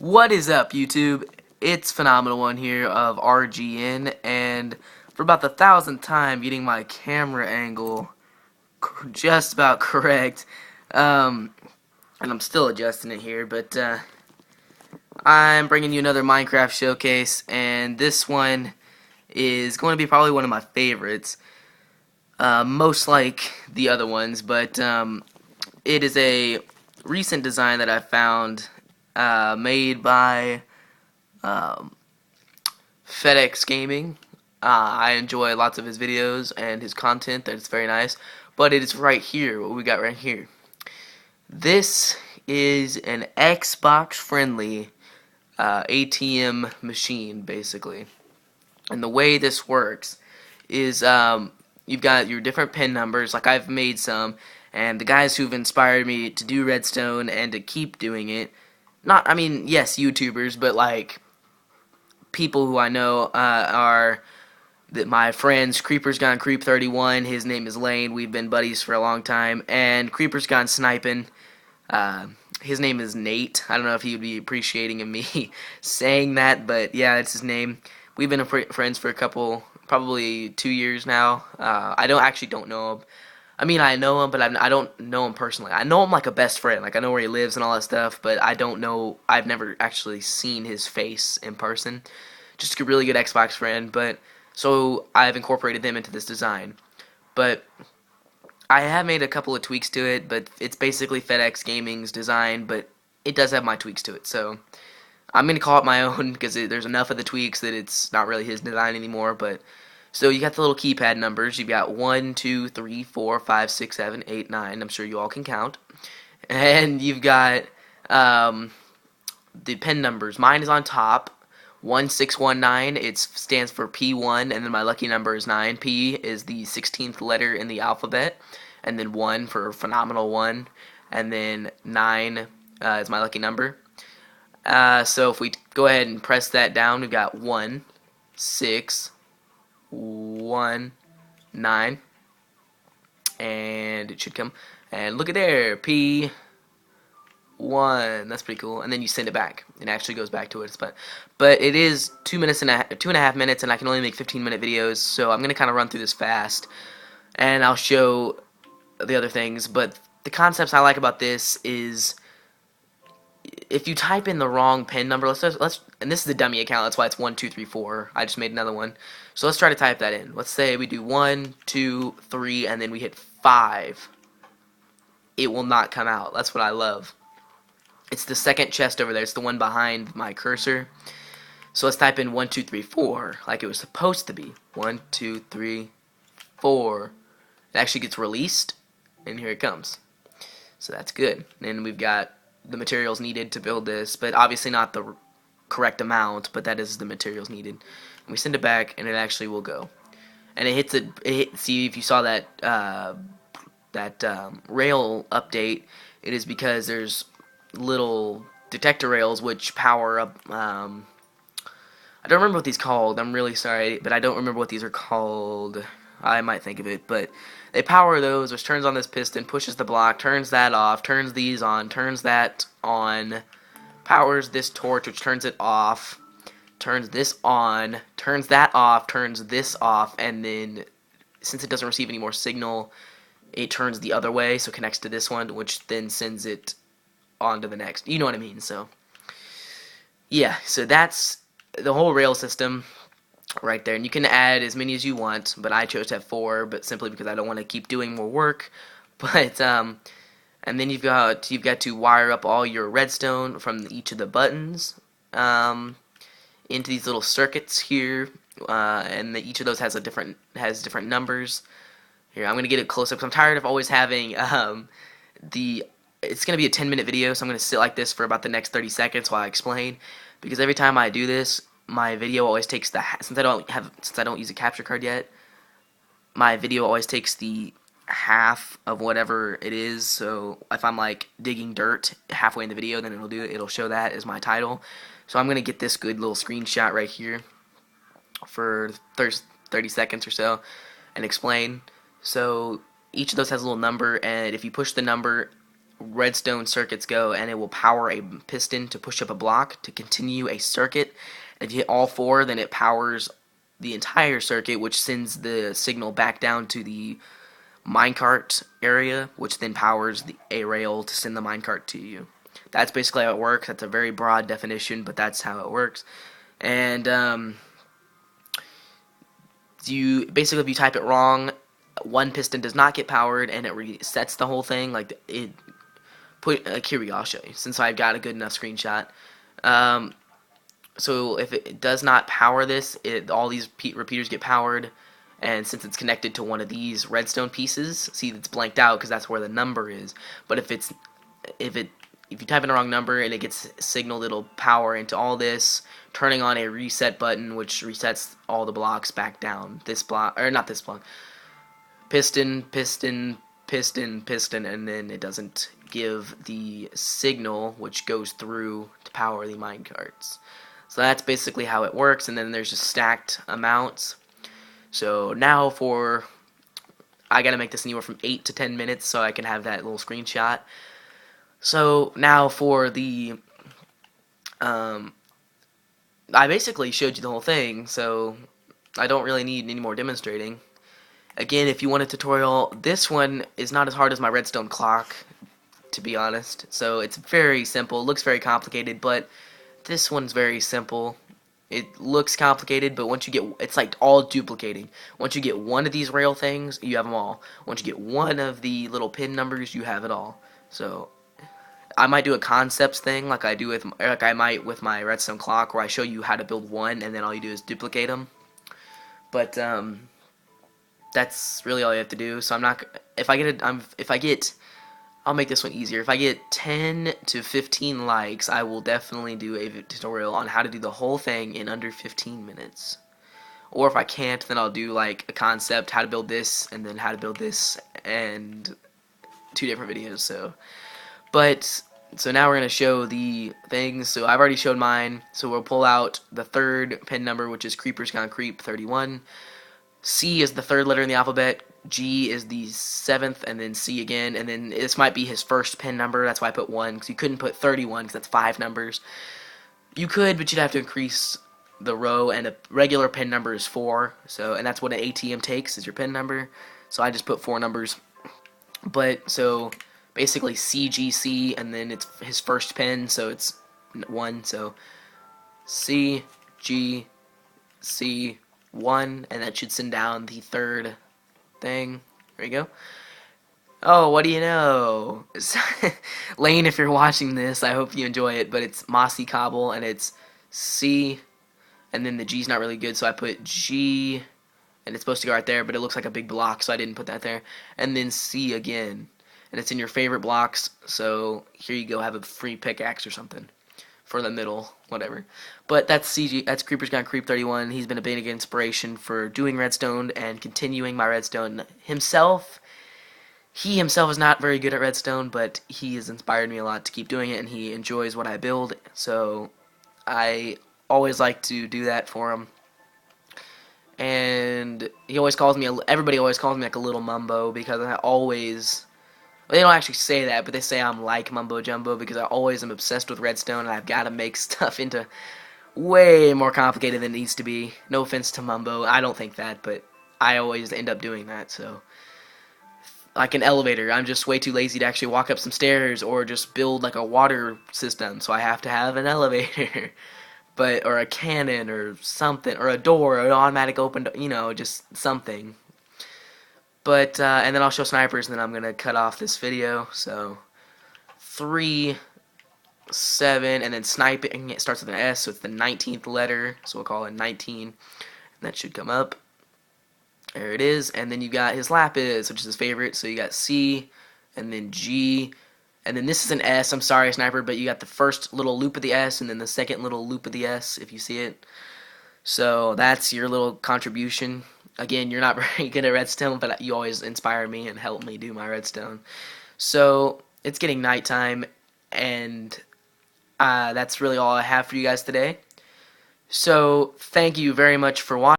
What is up, YouTube? It's Phenomenal One here of RGN, and for about the thousandth time, getting my camera angle just about correct. And I'm still adjusting it here, but I'm bringing you another Minecraft showcase, and this one is going to be probably one of my favorites, most like the other ones, but it is a recent design that I found made by FedEx Gaming. I enjoy lots of his videos and his content. That's very nice. But it is right here, what we got right here. This is an Xbox-friendly ATM machine, basically. And the way this works is you've got your different PIN numbers, like I've made some, and the guys who've inspired me to do Redstone and to keep doing it, not, I mean, yes, YouTubers, but like people who I know are my friends. Creeper's Gone Creep 31. His name is Lane. We've been buddies for a long time. And Creeper's Gone Sniping. His name is Nate. I don't know if he would be appreciating me saying that, but yeah, that's his name. We've been friends for a couple, probably 2 years now. I don't know him. I mean, I know him, but I don't know him personally. I know him like a best friend. Like, I know where he lives and all that stuff, but I don't know. I've never actually seen his face in person. Just a really good Xbox friend, but so I've incorporated him into this design. But I have made a couple of tweaks to it, but it's basically FedEx Gaming's design, but it does have my tweaks to it. So I'm going to call it my own because there's enough of the tweaks that it's not really his design anymore, but so you got the little keypad numbers. You've got 1, 2, 3, 4, 5, 6, 7, 8, 9. I'm sure you all can count. And you've got the pin numbers. Mine is on top. 1619. It stands for P1, and then my lucky number is 9. P is the 16th letter in the alphabet, and then 1 for Phenomenal One, and then 9 is my lucky number. So if we go ahead and press that down, we've got 1, 6, 1, 9, and it should come, and look at there, P1. That's pretty cool. And then you send it back. It actually goes back to it. But it is 2.5 minutes, and I can only make 15-minute videos, so I'm gonna kind of run through this fast, and I'll show the other things. But the concepts I like about this is, if you type in the wrong pin number, let's and this is a dummy account, that's why it's 1 2 3 4. I just made another one, so let's try to type that in. Let's say we do 1 2 3 and then we hit 5. It will not come out. That's what I love. It's the second chest over there. It's the one behind my cursor. So let's type in 1 2 3 4 like it was supposed to be. 1 2 3 4. It actually gets released, and here it comes. So that's good. And we've got the materials needed to build this, but obviously not the correct amount, but that is the materials needed. And we send it back, and it actually will go. And it hits it. See, if you saw that rail update, it is because there's little detector rails which power up. I don't remember what these are called. I'm really sorry, but I don't remember what these are called. I might think of it, but they power those, which turns on this piston, pushes the block, turns that off, turns these on, turns that on, powers this torch, which turns it off, turns this on, turns that off, turns this off, and then since it doesn't receive any more signal, it turns the other way, so it connects to this one, which then sends it on to the next. You know what I mean? So yeah, so that's the whole rail system right there, and you can add as many as you want, but I chose to have 4, but simply because I don't want to keep doing more work. But and then you've got to wire up all your redstone from each of the buttons into these little circuits here, and each of those has different numbers. Here, I'm gonna get it close up because I'm tired of always having it's going to be a 10-minute video, so I'm going to sit like this for about the next 30 seconds while I explain, because every time I do this, my video always takes since I don't use a capture card yet, my video always takes the half of whatever it is. So if I'm like digging dirt halfway in the video, then it'll show that as my title. So I'm going to get this good little screenshot right here for 30 seconds or so and explain. So each of those has a little number, and if you push the number redstone circuits go, and it will power a piston to push up a block to continue a circuit. And if you hit all four, then it powers the entire circuit, which sends the signal back down to the minecart area, which then powers a rail to send the minecart to you. That's basically how it works. That's a very broad definition, but that's how it works. And you basically, if you type it wrong, one piston does not get powered, and it resets the whole thing. Like it put here we go. I'll show you since I've got a good enough screenshot. So if it does not power this, all these repeaters get powered, and since it's connected to one of these redstone pieces, see it's blanked out because that's where the number is. But if you type in the wrong number and it gets signaled, it'll power into all this, turning on a reset button, which resets all the blocks back down. This block, or not this block, piston, piston, piston, piston, and then it doesn't give the signal, which goes through to power the minecarts. So that's basically how it works, and then there's just stacked amounts. So now I gotta make this anywhere from 8 to 10 minutes so I can have that little screenshot. So now for the, I basically showed you the whole thing, so I don't really need any more demonstrating. Again, if you want a tutorial, this one is not as hard as my redstone clock, to be honest. So it's very simple. It looks very complicated, but this one's very simple. It looks complicated, but once you get, it's like all duplicating. Once you get one of these rail things, you have them all. Once you get one of the little pin numbers, you have it all. So I might do a concepts thing like I might with my redstone clock, where I show you how to build one, and then all you do is duplicate them. But that's really all you have to do. So I'm not, I'll make this one easier. If I get 10 to 15 likes, I will definitely do a tutorial on how to do the whole thing in under 15 minutes. Or if I can't, then I'll do like a concept, how to build this, and then how to build this, and 2 different videos. So now we're going to show the things. So I've already showed mine. So we'll pull out the third pin number, which is Creepers Gone Creep 31. C is the third letter in the alphabet, G is the 7th, and then C again, and then this might be his first pin number. That's why I put 1, because you couldn't put 31, because that's 5 numbers. You could, but you'd have to increase the row, and a regular pin number is 4, and that's what an ATM takes, is your pin number. So I just put 4 numbers. But, so, basically CGC, and then it's his first pin, so it's 1, so C, G, C, 1, and that should send down the third thing. There you go. Oh, what do you know? Lane, if you're watching this, I hope you enjoy it, but it's Mossy Cobble, and it's C, and then the G's not really good, so I put G, and it's supposed to go right there, but it looks like a big block, so I didn't put that there, and then C again, and it's in your favorite blocks, so here you go, have a free pickaxe or something for the middle, whatever. But that's Creepers Gone Creep 31. He's been a big inspiration for doing redstone and continuing my redstone himself. He himself is not very good at redstone, but he has inspired me a lot to keep doing it, and he enjoys what I build, so I always like to do that for him. And he always calls me, everybody always calls me like a little mumbo, because I always, well, they don't actually say that, but they say I'm like Mumbo Jumbo, because I always am obsessed with redstone, and I've got to make stuff into way more complicated than it needs to be. No offense to Mumbo, I don't think that, but I always end up doing that. So, like an elevator, I'm just way too lazy to actually walk up some stairs or just build like a water system, so I have to have an elevator. Or a cannon or something, or a door, or an automatic open, just something. But, and then I'll show snipers, and then I'm going to cut off this video. So, 3, 7, and then sniping, it starts with an S, so it's the 19th letter, so we'll call it 19, and that should come up. There it is, and then you got his lapis, which is his favorite, so you got C, and then G, and then this is an S, I'm sorry, sniper, but you got the first little loop of the S, and then the second little loop of the S, if you see it. So, that's your little contribution. Again, you're not very good at redstone, but you always inspire me and help me do my redstone. So, it's getting nighttime, and that's really all I have for you guys today. So, thank you very much for watching.